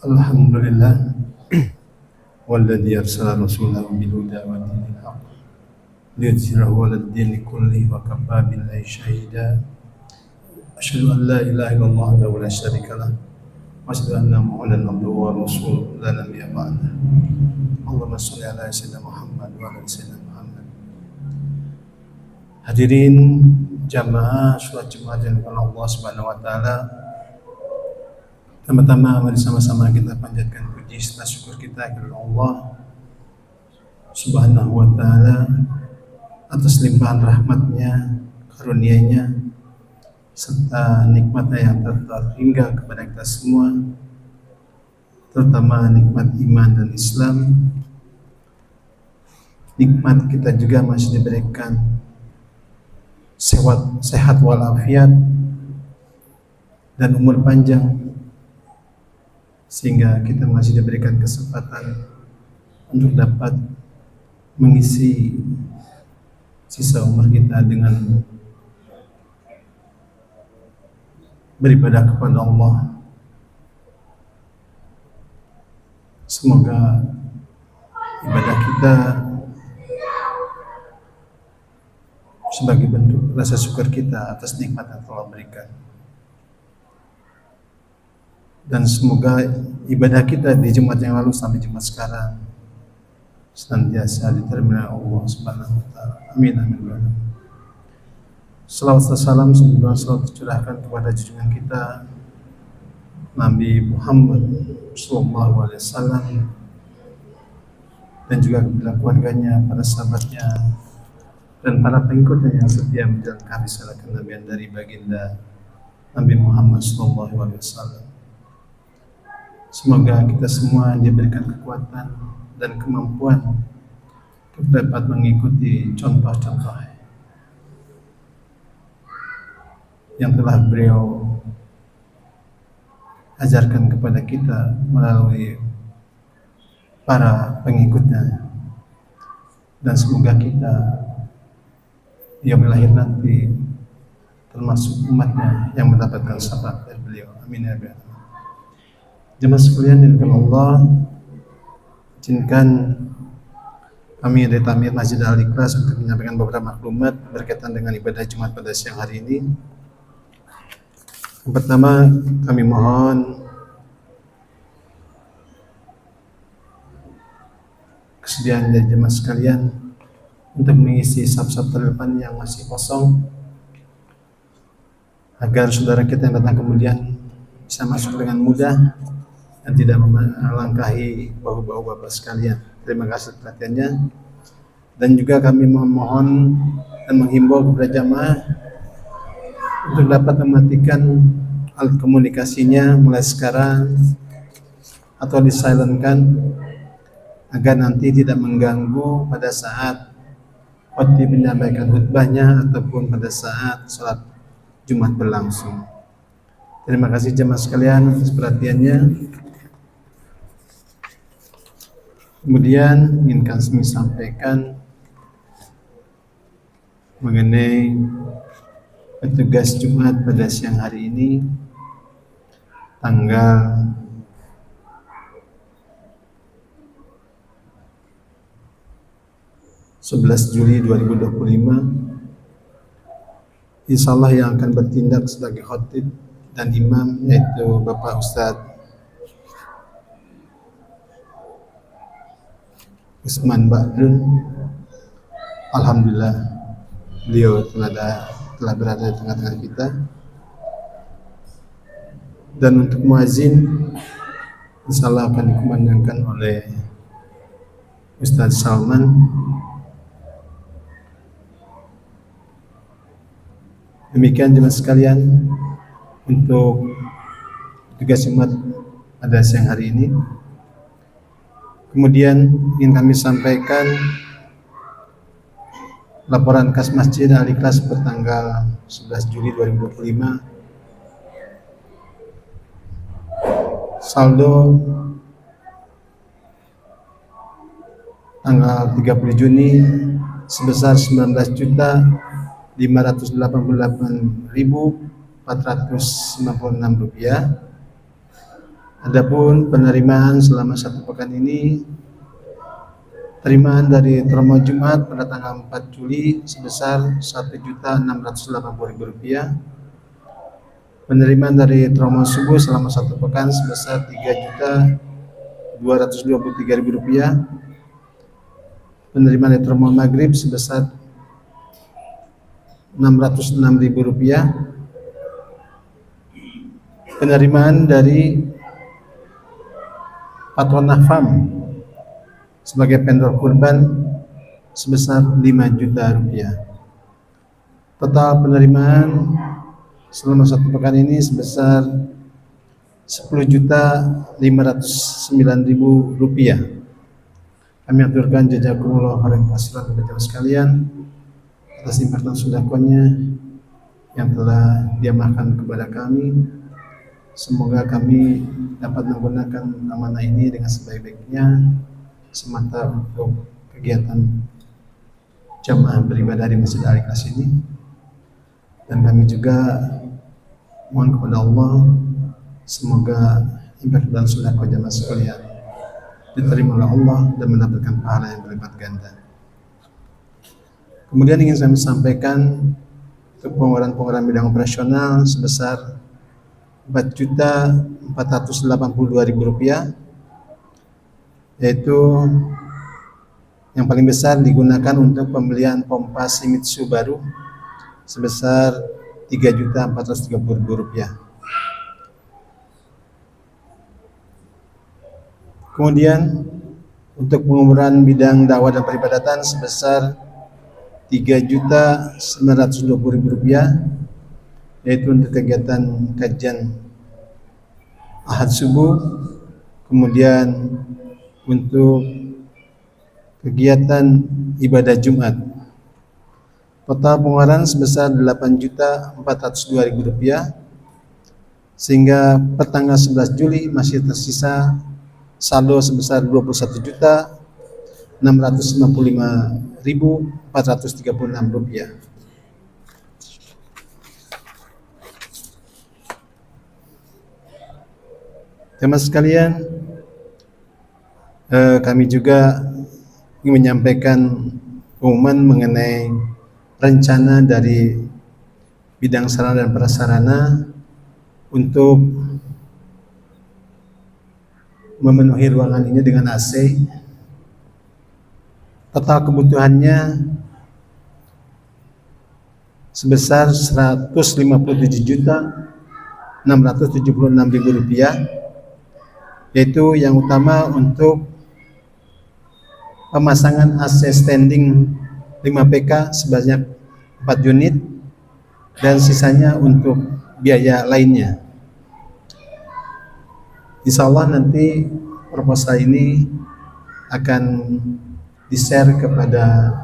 Alhamdulillah walladzi arsala rasulahu bil huda wa dinil haqq liyudhhirahu 'alad dini kullihi wa kafaa billahi shahida. Asyhadu an la ilaha illallah wahdahu la syarika lah wa asyhadu anna Muhammadan abduhu wa rasuluhu la nabiyya ba'dah. Allahumma shalli ala sayyidina Muhammad wa ala sayyidina Muhammad. Hadirin jamaah salat Jumat yang dimuliakan Allah Subhanahu wa taala. Pertama-tama mari sama-sama kita panjatkan puji serta syukur kita kepada Allah Subhanahu wa taala atas limpahan rahmatnya, karunia-Nya serta nikmatnya yang terhingga kepada kita semua, terutama nikmat iman dan Islam. Nikmat kita juga masih diberikan sehat walafiat dan umur panjang, sehingga kita masih diberikan kesempatan untuk dapat mengisi sisa umur kita dengan beribadah kepada Allah. Semoga ibadah kita sebagai bentuk rasa syukur kita atas nikmat yang Allah berikan. Dan semoga ibadah kita di Jumat yang lalu sampai Jumat sekarang senantiasa diterima Allah Subhanahu wa taala. Amin amin. Salawat dan salam semoga selalu tercurahkan kepada junjungan kita Nabi Muhammad sallallahu alaihi wasallam dan juga kepada keluarganya, para sahabatnya dan para pengikutnya yang setia menjalankan risalah kenabian dari baginda Nabi Muhammad sallallahu alaihi wasallam. Semoga kita semua diberikan kekuatan dan kemampuan untuk dapat mengikuti contoh-contoh yang telah beliau ajarkan kepada kita melalui para pengikutnya. Dan semoga kita yang lahir nanti termasuk umatnya yang mendapatkan syafaat dari beliau. Amin ya rabbal. Jemaah sekalian yang dimuliakan Allah, izinkan kami dari Tamir Masjid Al-Ikhlas untuk menyampaikan beberapa maklumat berkaitan dengan ibadah Jumat pada siang hari ini. Yang pertama, kami mohon kesediaan dari jemaah sekalian untuk mengisi saf-saf terdepan yang masih kosong, agar saudara kita yang datang kemudian bisa masuk dengan mudah dan tidak melangkahi bahu-bahu Bapak sekalian. Terima kasih perhatiannya. Dan juga kami memohon dan menghimbau kepada jamaah untuk dapat mematikan alat komunikasinya mulai sekarang atau disilentkan agar nanti tidak mengganggu pada saat khotib menyampaikan khutbahnya ataupun pada saat sholat Jumat berlangsung. Terima kasih jemaah sekalian atas perhatiannya. Kemudian ingin kami sampaikan mengenai petugas Jumat pada siang hari ini, tanggal 11 Juli 2025. Insya Allah yang akan bertindak sebagai khotib dan imam yaitu Bapak Ustadz Usman Ba'dun. Alhamdulillah beliau telah berada di tengah-tengah kita. Dan untuk muazin insyaallah akan dikumandangkan oleh Ustadz Salman. Demikian jemaah sekalian untuk tugas Jumat pada siang hari ini. Kemudian ingin kami sampaikan laporan kas Masjid Al-Ikhlas bertanggal 11 Juli 2025. Saldo tanggal 30 Juni sebesar 19.588.496 rupiah. Adapun penerimaan selama 1 pekan ini, penerimaan dari Tromo Jumat pada tanggal 4 Juli sebesar Rp1.680.000. Penerimaan dari Tromo Subuh selama 1 pekan sebesar Rp3.223.000. Penerimaan dari Tromo Maghrib sebesar Rp606.000. Penerimaan dari Patronah Farm sebagai vendor kurban sebesar Rp5 juta. Total penerimaan selama 1 pekan ini sebesar Rp10.509.000. Kami aturkan jazakumullah khairan katsiran kepada sekalian atas infak sedekahnya yang telah diamanahkan kepada kami. Semoga kami dapat menggunakan amanah ini dengan sebaik-baiknya semata untuk kegiatan jamaah beribadah di Masjid Al-Ikhlas ini. Dan kami juga mohon kepada Allah semoga infak dan sedekah jamaah sekalian diterima oleh Allah dan mendapatkan pahala yang berlipat ganda. Kemudian ingin saya sampaikan untuk pengeluaran bidang operasional sebesar Rp4.482.000, yaitu yang paling besar digunakan untuk pembelian pompa Shimizu baru sebesar Rp3.430.000. Kemudian untuk pengeluaran bidang dakwah dan peribadatan sebesar Rp3.920.000, yaitu untuk kegiatan kajian Ahad subuh, kemudian untuk kegiatan ibadah Jumat. Total pengeluaran sebesar Rp8.402.000, sehingga per tanggal 11 Juli masih tersisa saldo sebesar Rp21.655.436. Teman sekalian, kami juga ingin menyampaikan pengumuman mengenai rencana dari bidang sarana dan prasarana untuk memenuhi ruangan ini dengan AC. Total kebutuhannya sebesar Rp157.676.000, yaitu yang utama untuk pemasangan AC standing 5 PK sebanyak 4 unit dan sisanya untuk biaya lainnya. Insya Allah nanti proposal ini akan di-share kepada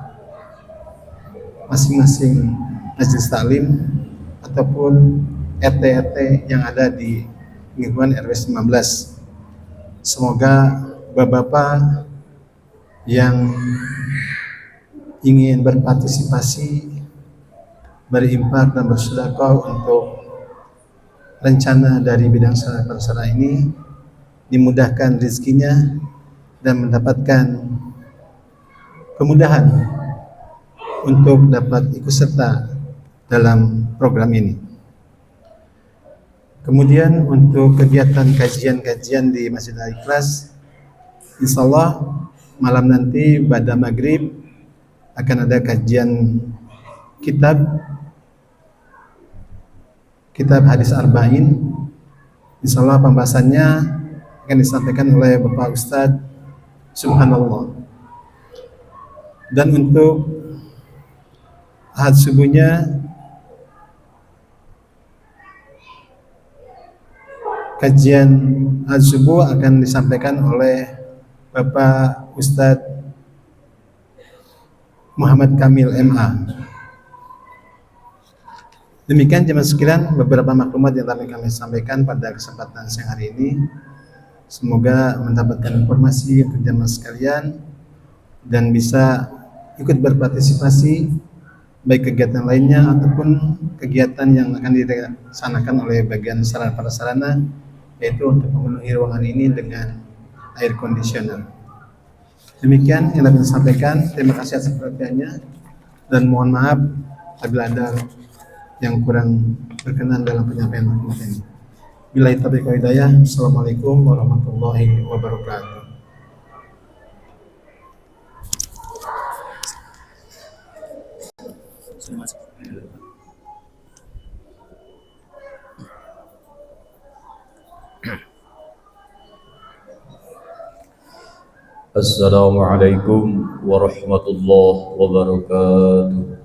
masing-masing majelis taklim ataupun RT-RT yang ada di lingkungan RW 19. Semoga bapak-bapak yang ingin berpartisipasi, berinfak dan bersedekah untuk rencana dari bidang sarana prasarana ini dimudahkan rezekinya dan mendapatkan kemudahan untuk dapat ikut serta dalam program ini. Kemudian untuk kegiatan kajian-kajian di Masjid Al-Ikhlas, insya Allah malam nanti pada maghrib akan ada kajian kitab hadis arba'in. Insya Allah pembahasannya akan disampaikan oleh Bapak Ustadz Subhanallah. Dan untuk ahad subuhnya kajian ahad subuh akan disampaikan oleh Bapak Ustadz Muhammad Kamil MA. Demikian jemaah sekalian beberapa maklumat yang kami sampaikan pada kesempatan siang hari ini. Semoga mendapatkan informasi untuk jemaah sekalian dan bisa ikut berpartisipasi baik kegiatan lainnya ataupun kegiatan yang akan dilaksanakan oleh bagian sarana prasarana yaitu untuk memenuhi ruangan ini dengan air conditioner. Demikian yang dapat saya sampaikan. Terima kasih atas perhatiannya dan mohon maaf apabila ada yang kurang berkenan dalam penyampaian maklumat ini. Billahi taufiq wal hidayah. Assalamualaikum warahmatullahi wabarakatuh. Assalamualaikum warahmatullahi wabarakatuh.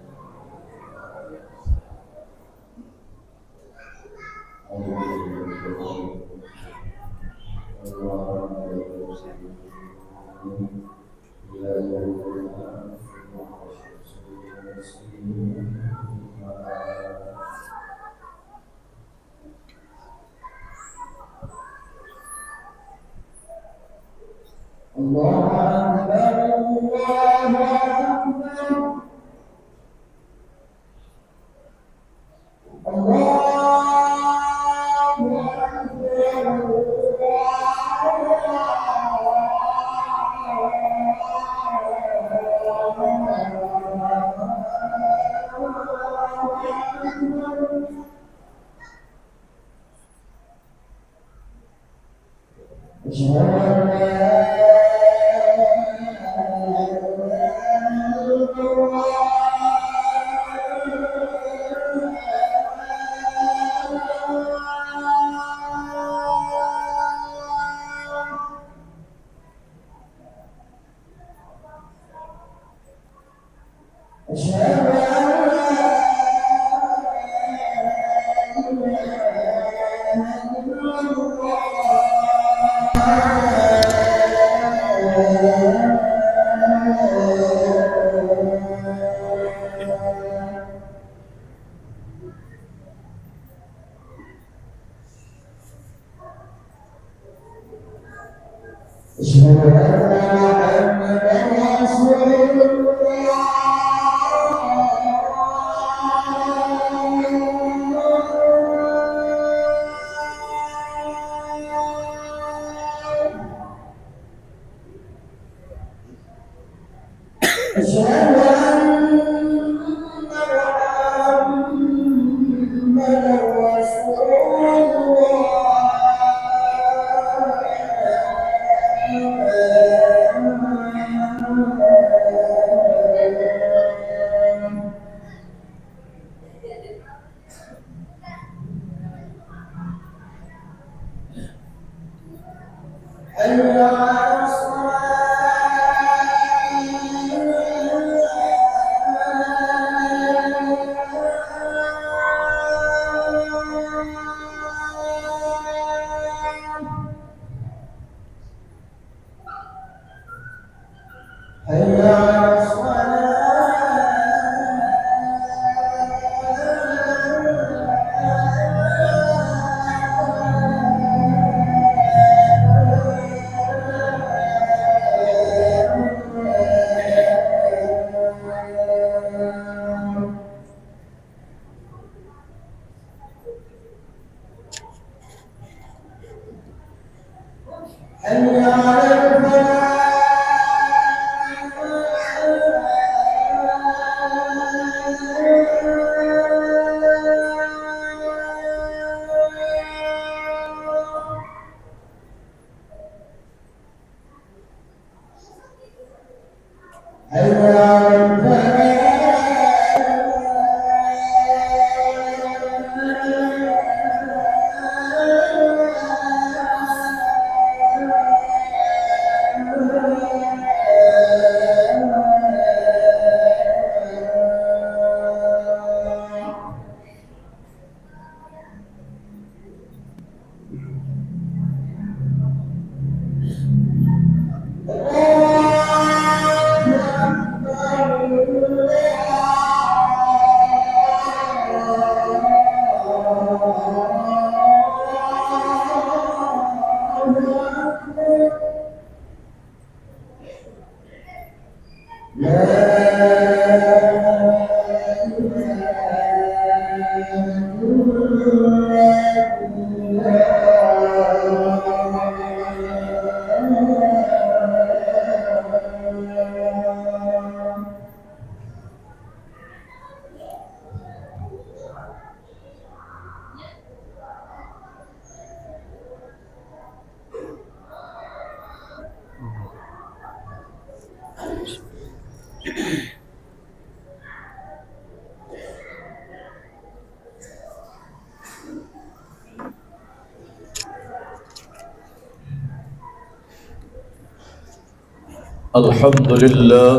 الحمد لله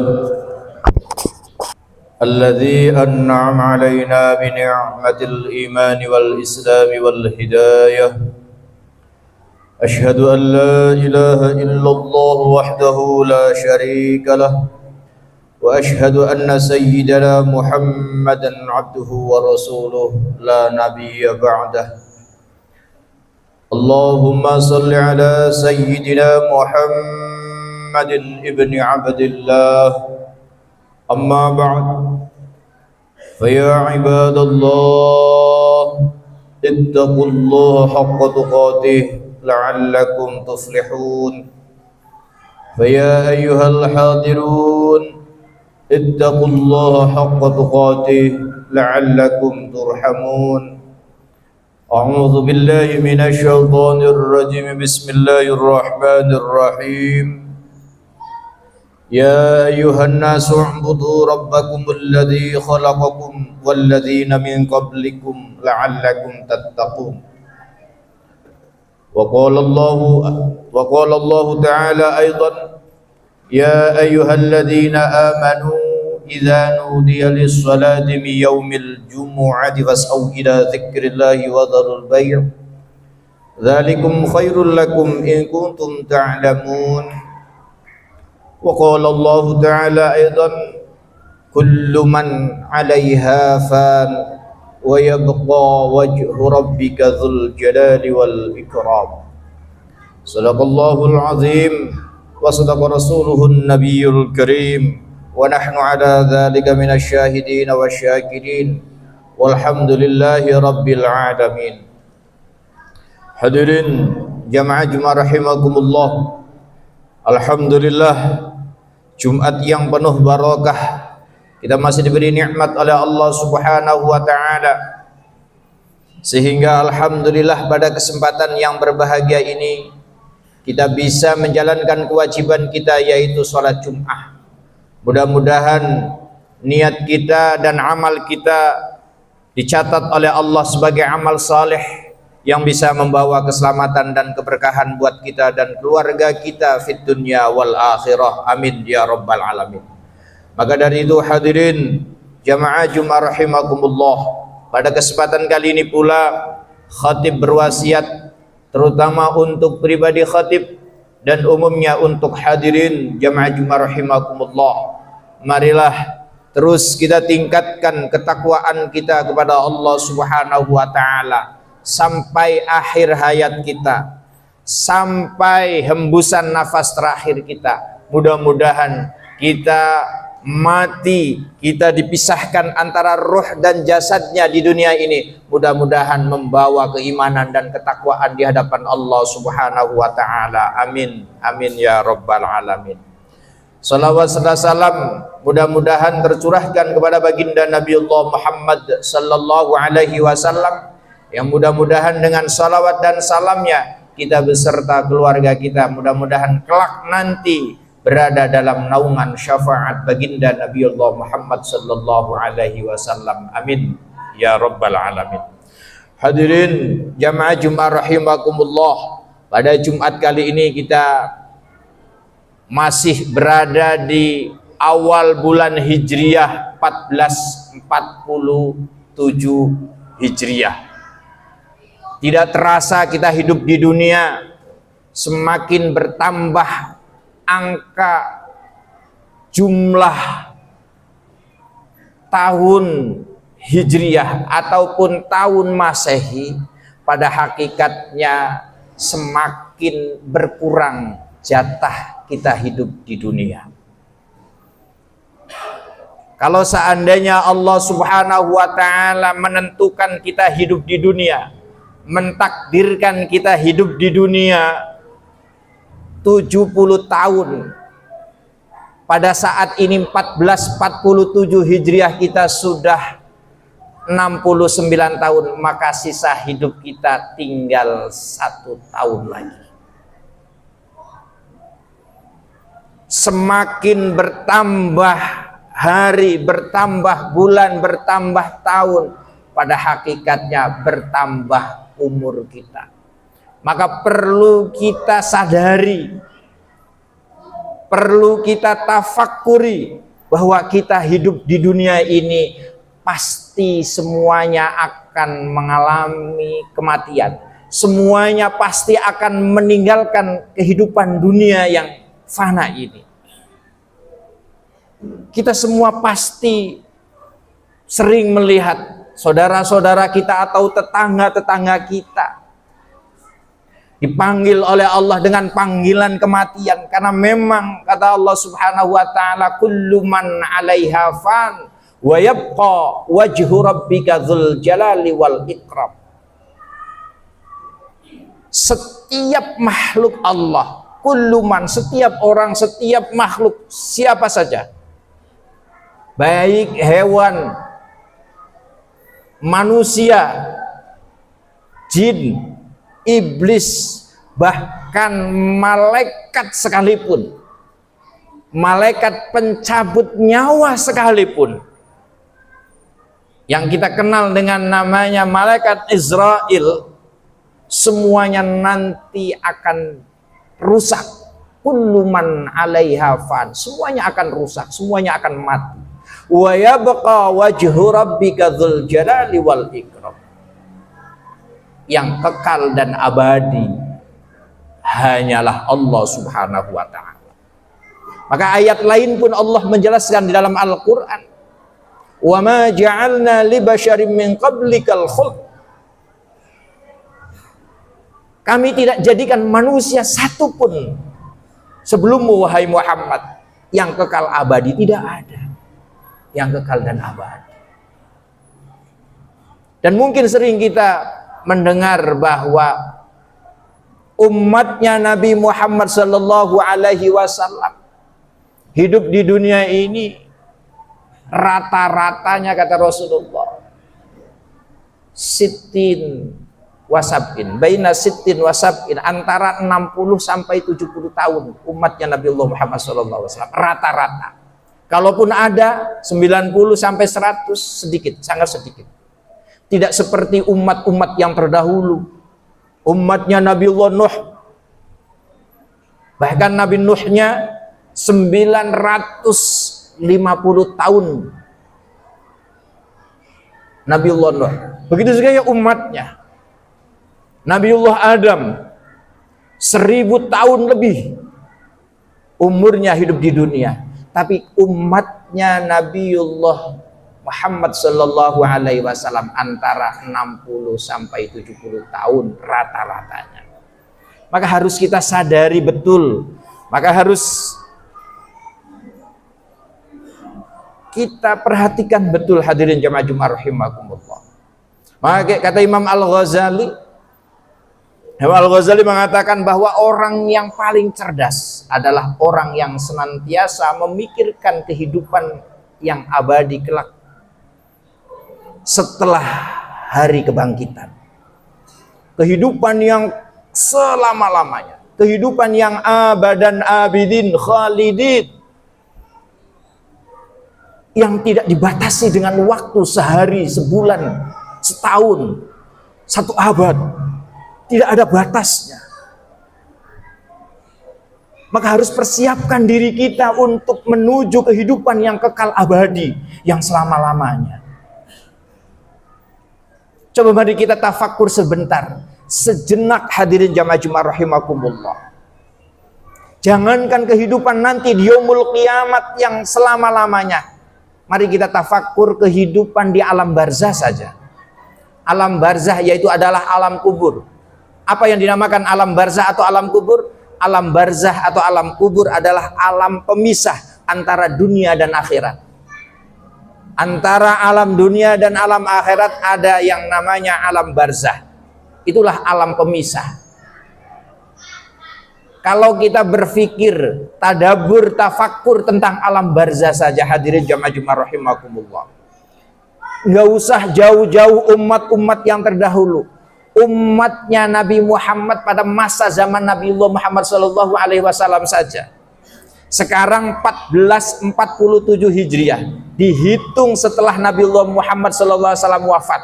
الذي أنعم علينا بنعمة الإيمان والإسلام والهداية. أشهد أن لا إله إلا الله وحده لا شريك له، وأشهد أن سيدنا محمدا عبده ورسوله لا نبي بعده. اللهم صل على سيدنا محمد ابن عبد الله. أما بعد، فيا عباد الله اتقوا الله حق تقاته لعلكم تفلحون. فيا أيها الحاضرون اتقوا الله حق تقاته لعلكم ترحمون. أعوذ بالله من الشيطان الرجيم. بسم الله الرحمن الرحيم. يا أيها الناس اعبدوا ربكم الذي خلقكم والذين من قبلكم لعلكم تتقون. وقال الله تعالى أيضا: يا أيها الذين آمنوا إذا نودي للصلاة من يوم الجمعة فاسعوا إلى ذكر الله وذروا البيع ذلكم خير لكم إن كنتم تعلمون. وقال الله تعالى أيضا: كل من عليها فان ويبقى وجه ربك ذو الجلال والإكرام. صدق الله العظيم وصدق رسوله النبي الكريم، ونحن على ذلك من الشاهدين والشاكرين والحمد لله رب العالمين. Hadirin jamaah Jumat rahimakumullah. Alhamdulillah, Jumat yang penuh barakah. Kita masih diberi nikmat oleh Allah Subhanahu wa taala, sehingga alhamdulillah pada kesempatan yang berbahagia ini kita bisa menjalankan kewajiban kita, yaitu sholat Jum'ah. Mudah-mudahan niat kita dan amal kita dicatat oleh Allah sebagai amal saleh yang bisa membawa keselamatan dan keberkahan buat kita dan keluarga kita fid dunya wal akhirah. Amin ya rabbal alamin. Maka dari itu hadirin jamaah Jumat rahimakumullah, pada kesempatan kali ini pula khatib berwasiat terutama untuk pribadi khatib dan umumnya untuk hadirin jamaah Jumat rahimakumullah. Marilah terus kita tingkatkan ketakwaan kita kepada Allah Subhanahu wa taala sampai akhir hayat kita, sampai hembusan nafas terakhir kita. Mudah-mudahan kita mati, kita dipisahkan antara ruh dan jasadnya di dunia ini, mudah-mudahan membawa keimanan dan ketakwaan di hadapan Allah Subhanahu wa taala. Amin amin ya rabbal alamin. Salawat serta salam mudah-mudahan tercurahkan kepada baginda Nabiullah Muhammad sallallahu alaihi wasallam, yang mudah-mudahan dengan salawat dan salamnya kita beserta keluarga kita mudah-mudahan kelak nanti berada dalam naungan syafaat baginda Nabiullah Muhammad sallallahu alaihi wasallam. Amin ya rabbal alamin. Hadirin jamaah Jumat rahimakumullah, pada Jumat kali ini kita masih berada di awal bulan Hijriah 1447 Hijriah. Tidak terasa kita hidup di dunia semakin bertambah angka jumlah tahun Hijriah ataupun tahun Masehi, pada hakikatnya semakin berkurang jatah kita hidup di dunia. Kalau seandainya Allah Subhanahu wa taala menentukan kita hidup di dunia, mentakdirkan kita hidup di dunia 70 tahun, pada saat ini 1447 Hijriah kita sudah 69 tahun, maka sisa hidup kita tinggal 1 tahun lagi. Semakin bertambah hari, bertambah bulan, bertambah tahun, pada hakikatnya bertambah umur kita. Maka perlu kita sadari, perlu kita tafakuri bahwa kita hidup di dunia ini pasti semuanya akan mengalami kematian. Semuanya pasti akan meninggalkan kehidupan dunia yang fana ini. Kita semua pasti sering melihat saudara-saudara kita atau tetangga-tetangga kita dipanggil oleh Allah dengan panggilan kematian, karena memang kata Allah Subhanahu wa taala, kullu man 'alaiha fan wa yabqa wajhu rabbika dzul jalali wal ikram. Setiap makhluk Allah, kullu man, setiap orang, setiap makhluk, siapa saja, baik hewan, manusia, jin, iblis, bahkan malaikat sekalipun, malaikat pencabut nyawa sekalipun, yang kita kenal dengan namanya malaikat Israel, semuanya nanti akan rusak. Kullu man 'alaiha fan, semuanya akan rusak, semuanya akan mati. Wa yabqa wajhu rabbika dzul jalali wal ikram. Yang kekal dan abadi hanyalah Allah Subhanahu wa taala. Maka ayat lain pun Allah menjelaskan di dalam Al-Qur'an, wa ma ja'alna li basyarin min qablikal khuld. Kami tidak jadikan manusia satupun sebelummu wahai Muhammad yang kekal abadi. Tidak ada yang kekal dan abadi. Dan mungkin sering kita mendengar bahwa umatnya Nabi Muhammad sallallahu alaihi wasallam hidup di dunia ini rata-ratanya, kata Rasulullah, sittin wasabin, baina sittin wasabin, antara 60 sampai 70 tahun umatnya Nabi Muhammad sallallahu alaihi wasallam, rata-rata. Kalaupun ada 90 sampai 100, sedikit, sangat sedikit. Tidak seperti umat-umat yang terdahulu, umatnya Nabiullah Nuh, bahkan Nabi Nuhnya 950 tahun Nabiullah Nuh. Begitu juga ya umatnya Nabiullah Adam, 1000 tahun lebih umurnya hidup di dunia. Tapi umatnya Nabiullah Muhammad sallallahu alaihi wasallam antara 60 sampai 70 tahun rata-ratanya. Maka harus kita sadari betul, maka harus kita perhatikan betul, hadirin jamaah Jumat rahimakumullah. Maka kata Imam Al-Ghazali, Imam Al-Ghazali mengatakan bahwa orang yang paling cerdas adalah orang yang senantiasa memikirkan kehidupan yang abadi kelak setelah hari kebangkitan. Kehidupan yang selama-lamanya, kehidupan yang abadan abidin khalidin, yang tidak dibatasi dengan waktu sehari, sebulan, setahun, 1 abad. Tidak ada batasnya. Maka harus persiapkan diri kita untuk menuju kehidupan yang kekal abadi, yang selama-lamanya. Coba mari kita tafakur sebentar, sejenak, hadirin jamaah Jumat rahimakumullah. Jangankan kehidupan nanti di yaumul kiamat yang selama-lamanya, mari kita tafakur kehidupan di alam barzah saja. Alam barzah yaitu adalah alam kubur. Apa yang dinamakan alam barzah atau alam kubur? Alam barzah atau alam kubur adalah alam pemisah antara dunia dan akhirat. Antara alam dunia dan alam akhirat ada yang namanya alam barzah. Itulah alam pemisah. Kalau kita berpikir, tadabur, tafakur tentang alam barzah saja, hadirin jamaah Jumat rahimakumullah, nggak usah jauh-jauh umat-umat yang terdahulu. Umatnya Nabi Muhammad pada masa zaman Nabiullah Muhammad sallallahu alaihi wasallam saja. Sekarang 1447 Hijriah, dihitung setelah Nabiullah Muhammad sallallahu alaihi wasallam wafat.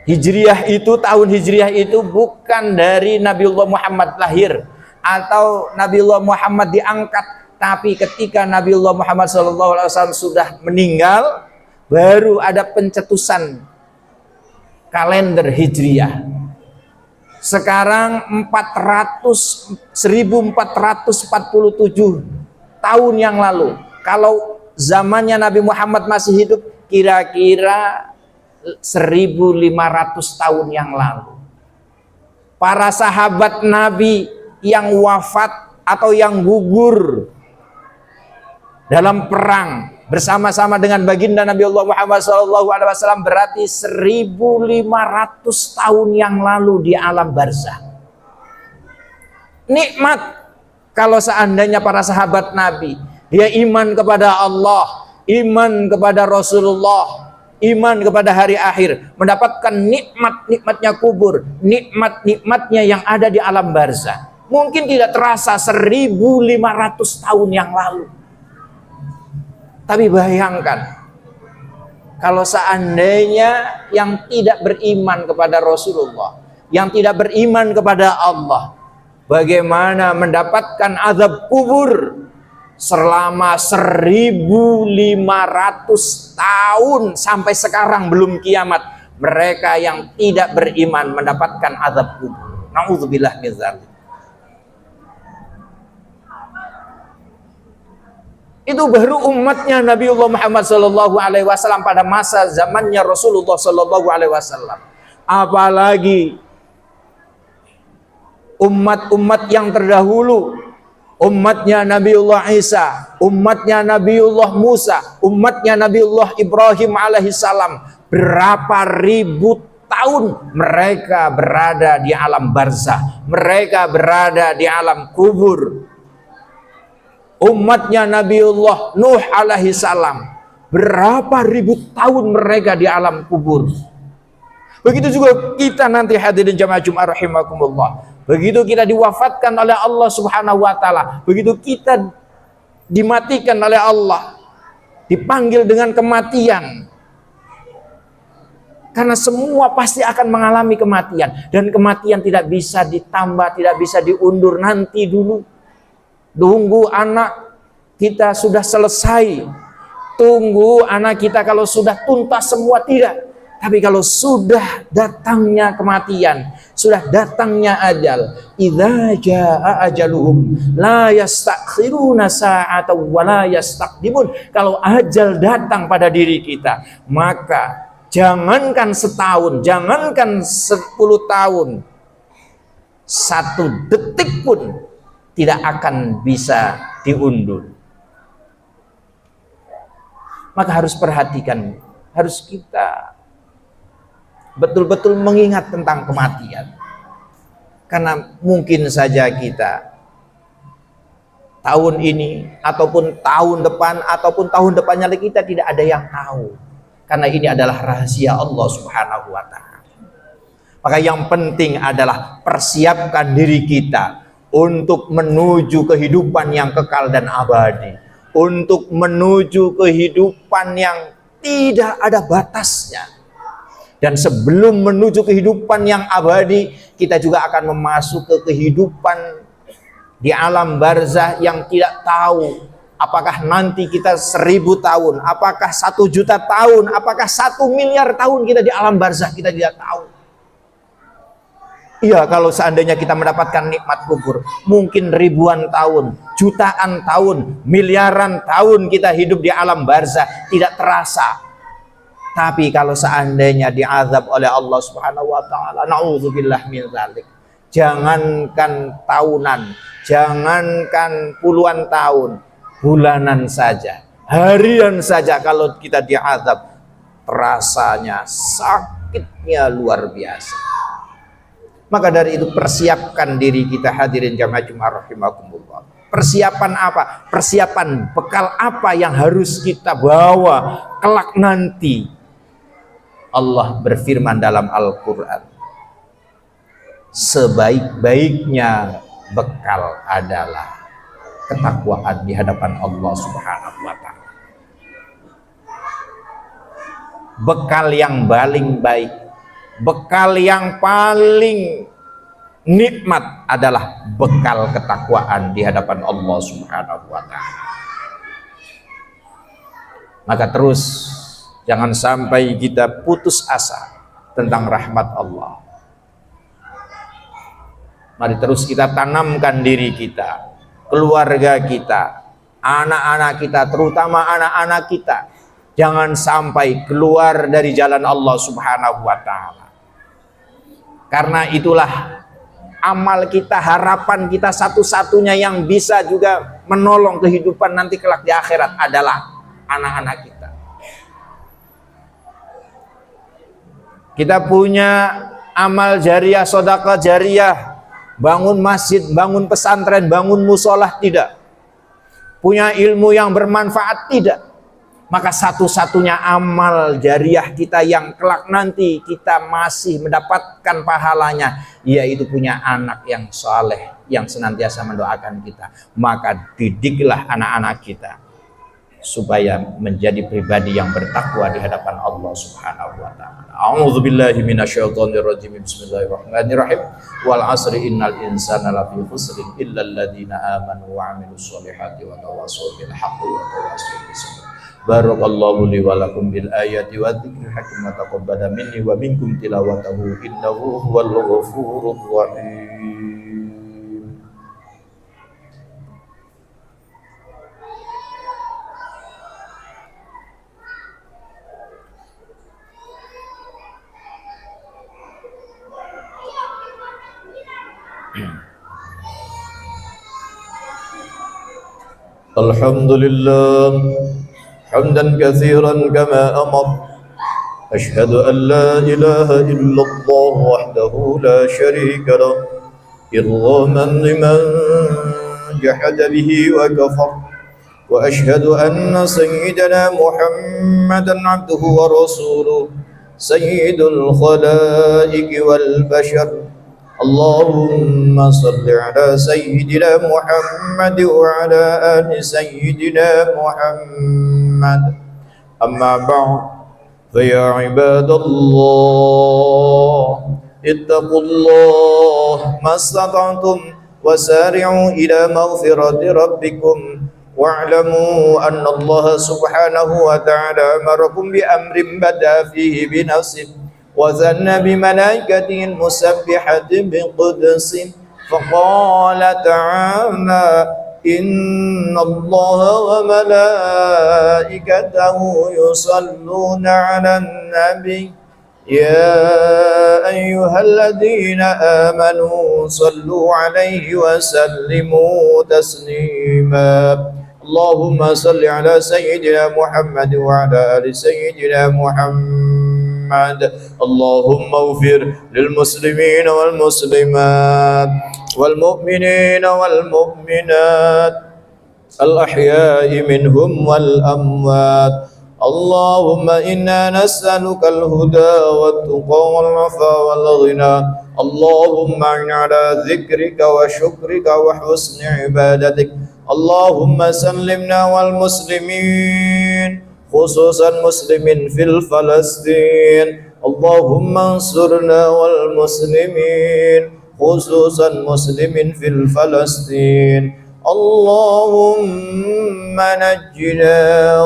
Hijriah itu, tahun Hijriah itu bukan dari Nabiullah Muhammad lahir atau Nabiullah Muhammad diangkat, tapi ketika Nabiullah Muhammad SAW sudah meninggal, baru ada pencetusan kalender Hijriah. Sekarang 1447 tahun yang lalu. Kalau zamannya Nabi Muhammad masih hidup, kira-kira 1500 tahun yang lalu. Para sahabat Nabi yang wafat atau yang gugur dalam perang bersama-sama dengan baginda Nabi Allah Muhammad SAW berarti 1500 tahun yang lalu di alam barzah. Nikmat kalau seandainya para sahabat Nabi dia iman kepada Allah, iman kepada Rasulullah, iman kepada hari akhir, mendapatkan nikmat-nikmatnya kubur, nikmat-nikmatnya yang ada di alam barzah. Mungkin tidak terasa 1500 tahun yang lalu. Tapi bayangkan, kalau seandainya yang tidak beriman kepada Rasulullah, yang tidak beriman kepada Allah, bagaimana mendapatkan azab kubur selama 1500 tahun sampai sekarang belum kiamat. Mereka yang tidak beriman mendapatkan azab kubur. Na'udzubillah min dzalik. Itu baru umatnya Nabiullah Muhammad SAW pada masa zamannya Rasulullah SAW. Apalagi umat-umat yang terdahulu, umatnya Nabiullah Isa, umatnya Nabiullah Musa, umatnya Nabiullah Ibrahim alaihissalam. Berapa ribu tahun mereka berada di alam barzah, mereka berada di alam kubur. Umatnya Nabiullah Nuh alaihissalam, berapa ribu tahun mereka di alam kubur. Begitu juga kita nanti hadirin jamaah Jumat rahimakumullah. Begitu kita diwafatkan oleh Allah Subhanahu wa taala, begitu kita dimatikan oleh Allah, dipanggil dengan kematian. Karena semua pasti akan mengalami kematian, dan kematian tidak bisa ditambah, tidak bisa diundur. Nanti dulu tunggu anak kita sudah selesai, tunggu anak kita kalau sudah tuntas semua, tidak. Tapi kalau sudah datangnya kematian, sudah datangnya ajal, idza jaa ajaluhum la yastakhiruna sa'atan wa la yastaqdimun. Kalau ajal datang pada diri kita, maka jangankan setahun, jangankan 10 tahun, 1 detik pun tidak akan bisa diundur. Maka harus perhatikan, harus kita betul-betul mengingat tentang kematian. Karena mungkin saja kita tahun ini ataupun tahun depan ataupun tahun depannya lagi kita tidak ada yang tahu. Karena ini adalah rahasia Allah Subhanahu wa taala. Maka yang penting adalah persiapkan diri kita untuk menuju kehidupan yang kekal dan abadi, untuk menuju kehidupan yang tidak ada batasnya. Dan sebelum menuju kehidupan yang abadi, kita juga akan masuk ke kehidupan di alam barzah yang tidak tahu apakah nanti kita 1000 tahun, apakah 1 juta tahun, apakah 1 miliar tahun kita di alam barzah, kita tidak tahu. Iya, kalau seandainya kita mendapatkan nikmat kubur, mungkin ribuan tahun, jutaan tahun, miliaran tahun kita hidup di alam barzah tidak terasa. Tapi kalau seandainya diazab oleh Allah Subhanahu wa taala, naudzubillah min dzalik. Jangankan tahunan, jangankan puluhan tahun, bulanan saja, harian saja kalau kita diazab, rasanya sakitnya luar biasa. Maka dari itu persiapkan diri kita hadirin jamaah Jumat rahimakumullah. Persiapan apa? Persiapan bekal apa yang harus kita bawa kelak nanti. Allah berfirman dalam Al-Quran, sebaik-baiknya bekal adalah ketakwaan di hadapan Allah Subhanahu wa taala. Bekal yang paling baik, bekal yang paling nikmat adalah bekal ketakwaan di hadapan Allah Subhanahu wa taala. Maka terus jangan sampai kita putus asa tentang rahmat Allah. Mari terus kita tanamkan diri kita, keluarga kita, anak-anak kita, terutama anak-anak kita, jangan sampai keluar dari jalan Allah Subhanahu wa taala. Karena itulah amal kita, harapan kita satu-satunya yang bisa juga menolong kehidupan nanti kelak di akhirat adalah anak-anak kita. Kita punya amal jariah, sedekah jariah, bangun masjid, bangun pesantren, bangun musolah, tidak. Punya ilmu yang bermanfaat, tidak. Maka satu-satunya amal jariah kita yang kelak nanti kita masih mendapatkan pahalanya, yaitu punya anak yang saleh, yang senantiasa mendoakan kita. Maka didiklah anak-anak kita supaya menjadi pribadi yang bertakwa di hadapan Allah Subhanahu wa taala. A'udzubillahi minasyaitonirrajim. Bismillahirrahmanirrahim. Wal 'asri innal insana lafi khusrin illal ladzina amanu wa 'amilus sholihati wa tawassaw bil haqqi wa tawassaw bis sabr. Barakallahu li wa lakum bil ayati wa dzikril hakim wa taqabbala minni wa minkum tilawatahu innahu huwal ghafurur rahim. Alhamdulillah hamdan katsiran kama amar ashhadu an la ilaha illallah wahdahu la syarika lah irghaman liman jahada bihi wa kafar wa ashhadu anna sayyidana Muhammadan abduhu wa rasuluh sayyidul khalaiqi wal bashar. Allahumma salli ala sayyidina Muhammad wa ala ali sayyidina Muhammad. Amma ba'd, fa ya ibadallah ittaqullah mastata'tum wasari'u ila maghfirati rabbikum wa'lamu anna Allah subhanahu wa ta'ala amarakum bi amrin bada fihi bi nafsihi وَذَنَّ بِمَلَائِكَتِهِ الْمُسَبِّحَةِ بِقُدْسٍ فَقَالَ تَعَالَى إِنَّ اللَّهَ وَمَلَائِكَتَهُ يُصَلُّونَ عَلَى النَّبِيِّ يَا أَيُّهَا الَّذِينَ آمَنُوا صَلُّوا عَلَيْهِ وَسَلِّمُوا تَسْلِيمًا اللهم صل على سيدنا محمد وعلى آل سيدنا محمد. اللهم اغفر للمسلمين والمسلمات والمؤمنين والمؤمنات الأحياء منهم والأموات. اللهم إنا نسألك الهدى والتقى والعفا والغنى. اللهم أعنا على ذكرك وشكرك وحسن عبادتك. اللهم سلمنا والمسلمين خصوصا مسلمين في فلسطين. اللهم انصرنا والمسلمين خصوصا مسلمين في فلسطين. اللهم نجنا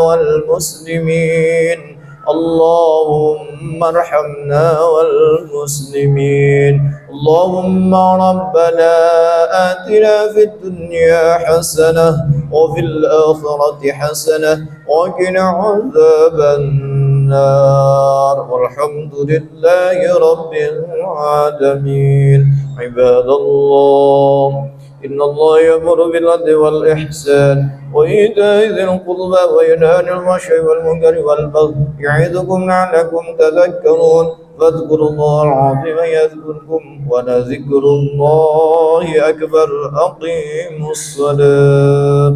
والمسلمين. اللهم ارحمنا والمسلمين. اللهم ربنا آتنا في الدنيا حسنة وفي الآخرة حسنة وقنا عذاب النار والحمد لله رب العالمين. عباد الله إن الله يأمر بالعدل والإحسان وإيتاء ذي القربى وينهى عن الفحشاء والمنكر والبغي يعظكم لعلكم تذكرون. فاذكروا الله العظيم يذكركم ولذكر الله أكبر. أقيموا الصلاة.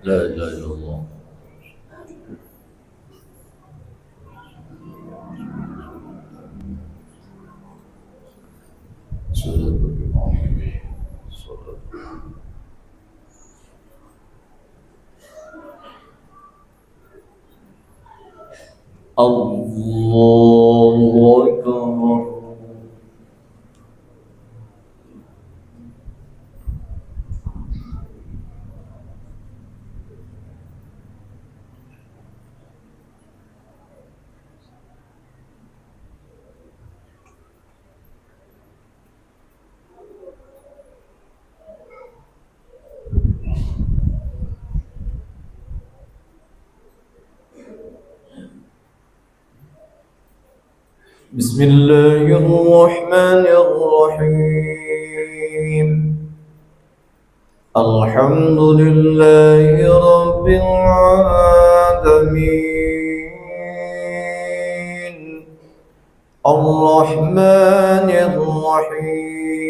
La ilaha illallah. Allahu Akbar. بسم الله الرحمن الرحيم. الحمد لله رب العالمين الرحمن الرحيم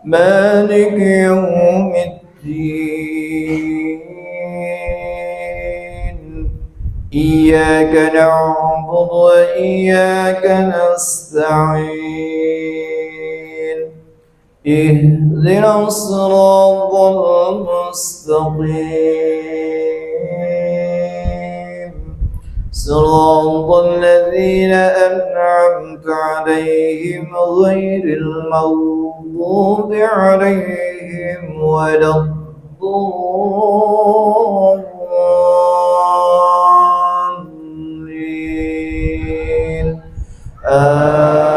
مالك يوم الدين إياك نعبد وإياك نستعين اهدنا الصراط المستقيم صراط الذين أنعمت عليهم غير المغضوب عليهم ولا الضالين آمين.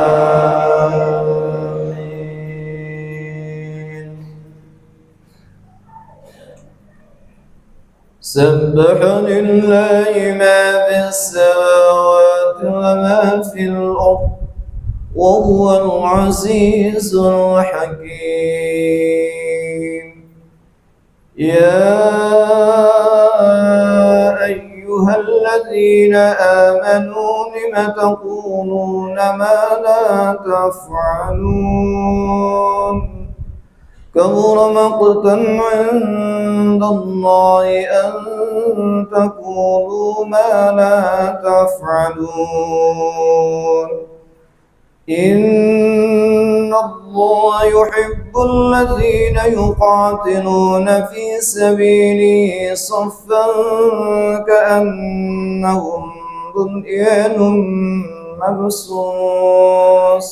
سبح لله ما في السماوات وما في الأرض وهو العزيز الحكيم. يا أيها الذين آمنوا لم تقولون ما لا تفعلون كبر مقتا عند الله أن تقولوا ما لا تفعلون إن الله يحب الذين يقاتلون في سبيله صفا كأنهم بنيان مرصوص.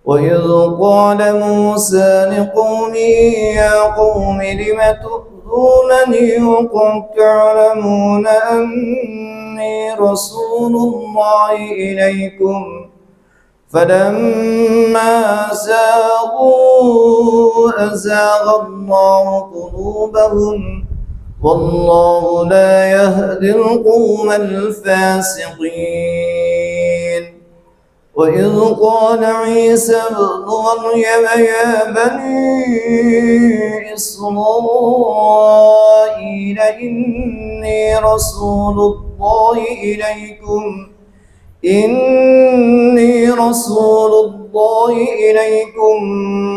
وإذ قال موسى لقومه يا قوم لم تؤذونني وقد تعلمون أني رسول الله إليكم فلما زاغوا أزاغ الله قلوبهم والله لا يهدي القوم الفاسقين. وإذ قال عيسى ابن مريم يا بني إسرائيل إني رسول الله إليكم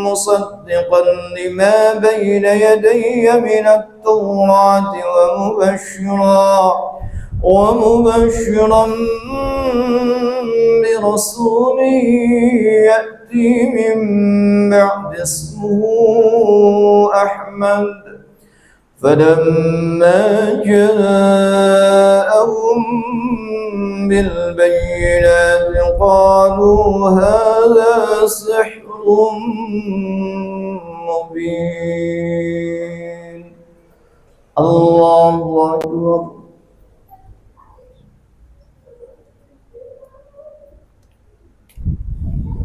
مصدقا لما بين يدي من التوراة ومبشرا برسول يأتي من بعد اسمه أحمد. فلما جاءهم بالبينات قالوا هذا سحر مبين. الله أكبر.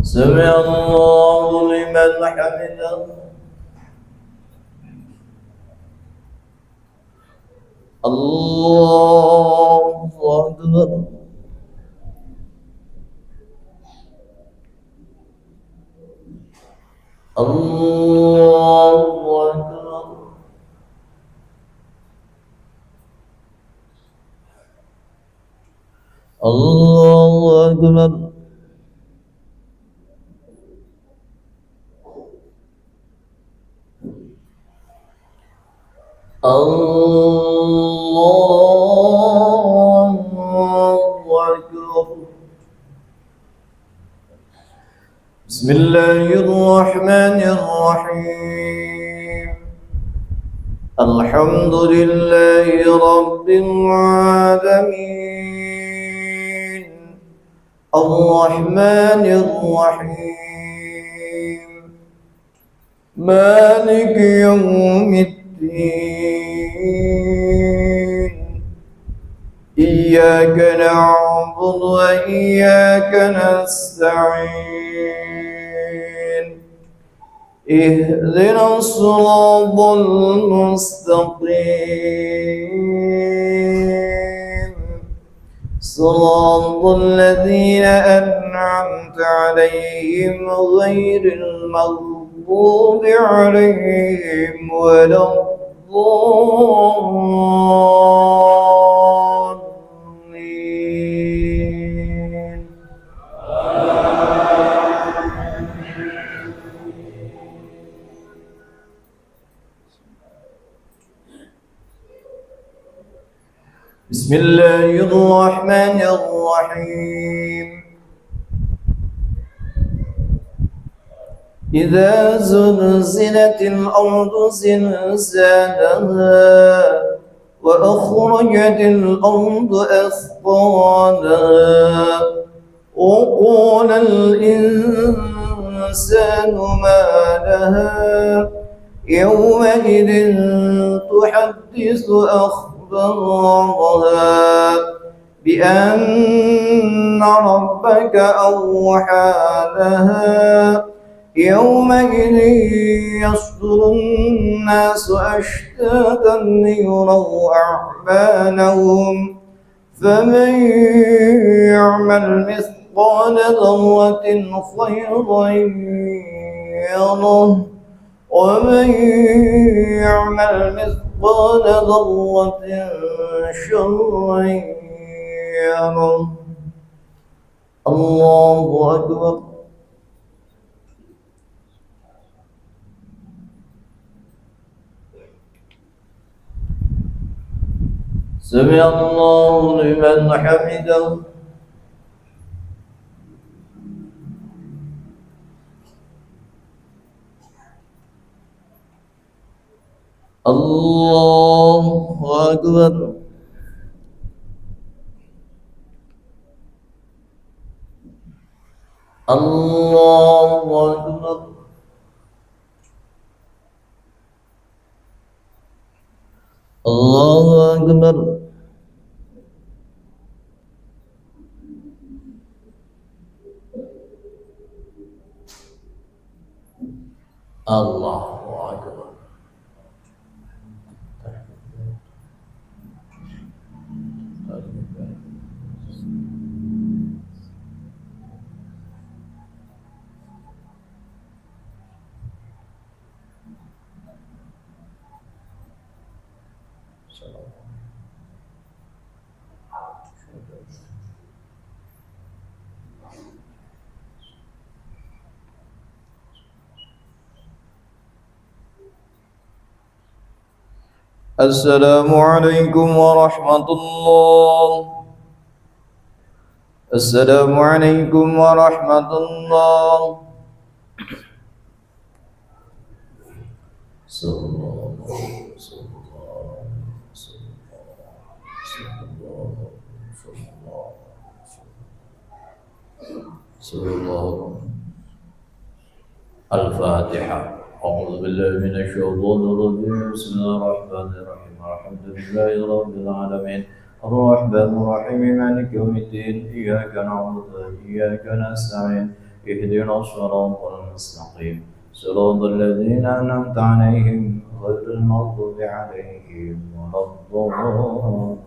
سمع الله لمن حمده. الله أكبر. الله أكبر. الله أكبر. الله أكبر. بسم الله الرحمن الرحيم. الحمد لله رب العالمين الرحمن الرحيم مالك يوم الدين إياك نعبد وإياك نستعين اهدنا الصراط المستقيم صراط الذين أنعمت عليهم غير المغضوب عليهم ولا الضالين. بسم الله الرحمن الرحيم. إذا زلزلت الأرض زلزالها وأخرجت الأرض أثقالها وقال الإنسان ما لها يومئذ تحدث أخبارها بأن ربك أوحى لها يومئذ يصدر الناس أشتاتا ليروا أعمالهم فمن يعمل مثقال ذرة خيرا يره ومن يعمل مثقال ذرة شرا يره. الله أكبر. سمع الله لمن حمده. الله أكبر. الله أكبر. الله أكبر. الله أكبر. السلام عليكم ورحمة الله. السلام عليكم ورحمة الله. صلى الله عليه وسلم. الفاتحة. أعوذ بالله من الشيطان الرجيم. بسم الله الرحمن الرحيم. الحمد لله رب العالمين الرحمن الرحيم مالك يوم الدين إياك نعبد وإياك نستعين اهدنا الصراط المستقيم صراط الذين أنعمت عليهم غير المغضوب عليهم ولا الضالين.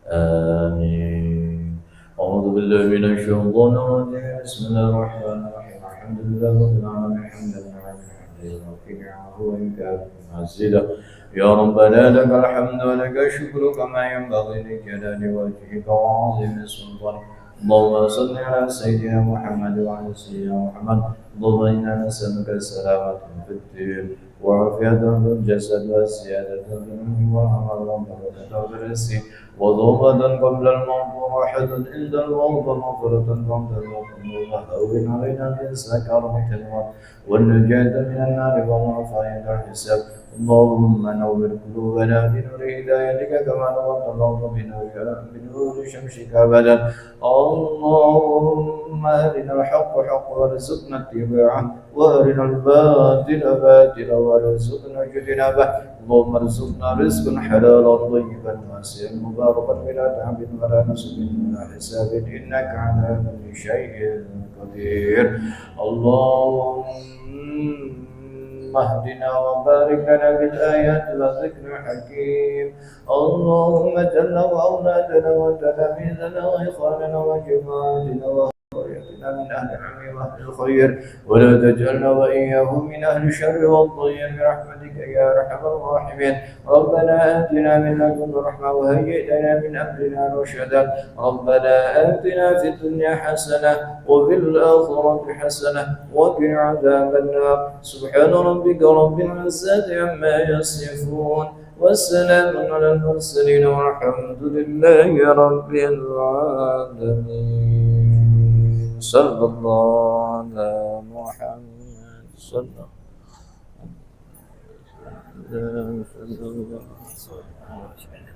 آمين. أعوذ بالله من الشيطان الرجيم. بسم الله الرحمن الرحيم. الحمد لله رب العالمين حمدا لله وإن كان مزيدا يا ربنا لك الحمد ولك الشكر كما ينبغي لجلال وجهك وعظيم سلطانك. اللهم صل على سيدنا محمد وعلى سيدنا محمد. اللهم إنا نسألك السلامة في الدين وعافية في الجسد والزيادة في العلم والعمل وبركة في الرزق وضوبة قبل الموت وراحة عند الموت ومغفرة قبل الموت. اللهم هون علينا بسكرة الموت والنجاة من النار والعافية عند الحساب. اللهم نور قلوبنا بنور هدايتك كما نورت الأرض بنور شمسك أبدا. اللهم أرنا الحق حقا وارزقنا اتباعه وأرنا الباطل باطلا وارزقنا اجتنابه. اللهم ارزقنا رزقا حلالا طيبا واسعا مباركا بلا تعب ولا نصب ولا حساب إنك على كل شيء قدير. اللهم اهدنا وبارك لنا بالآيات والذكر الحكيم. اللهم جل وأولادنا وتلاميذنا وإخواننا وجماعتنا وذريتنا من أهل العلم وأهل الخير ولا تجعلنا وإياهم من أهل الشر والضير برحمتك يا أرحم الراحمين. ربنا آتنا من لدنك رحمة وهيئ لنا من أمرنا رشدا. ربنا آتنا في الدنيا حسنة وفي الآخرة حسنة وقنا عذاب النار. سبحان ربك رب العزة عما يصفون والسلام على المرسلين والحمد لله رب العالمين. صلى الله على محمد صلى الله عليه وسلم.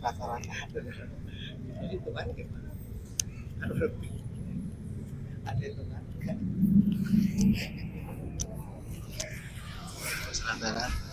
Rata-rata itu kan ada itu kan rata-rata